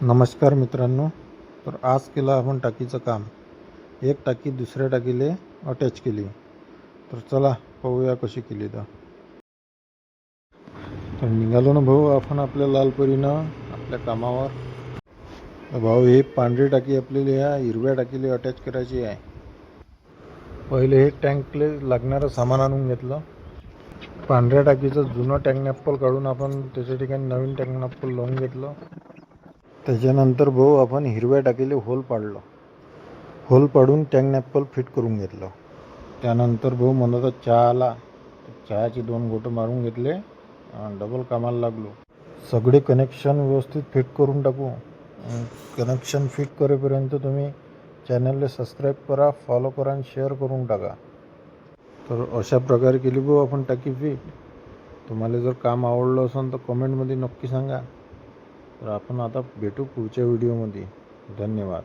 नमस्कार मित्रांनो. तर आज केलं आपण टाकीचं काम. एक टाकी दुसऱ्या टाकीले अटॅच केली. तर चला पाहूया कशी केली. तर निघालो ना भाऊ आपण आपल्या लालपरीनं आपल्या कामावर. तर भाऊ ही पांढरी टाकी आपल्याला ह्या हिरव्या टाकीला अटॅच करायची आहे. पहिले हे टँकले लागणारं सामान आणून घेतलं. पांढऱ्या टाकीचं जुनं टँक नॅपल काढून आपण त्याच्या ठिकाणी नवीन टँक नॅपल लावून घेतलं. त्याच्यानंतर भाऊ आपण हिरव्या टाकीले होल पाडलं. होल पाडून टँक नॅपल फिट करून घेतलं. त्यानंतर भाऊ म्हणत चहा आला. चहाची 2 घोटं मारून घेतले. डबल कामाला लागलो. सगळे कनेक्शन व्यवस्थित फिट करून टाकू. कनेक्शन फिट करेपर्यंत तुम्ही चॅनलला सबस्क्राईब करा, फॉलो करा आणि शेअर करून टाका. तर अशा प्रकारे केली भाऊ आपण टाकी फिट. तुम्हाला जर काम आवडलं असेल तर कमेंटमध्ये नक्की सांगा. तर आपण आता भेटू पुढच्या व्हिडिओमध्ये. धन्यवाद.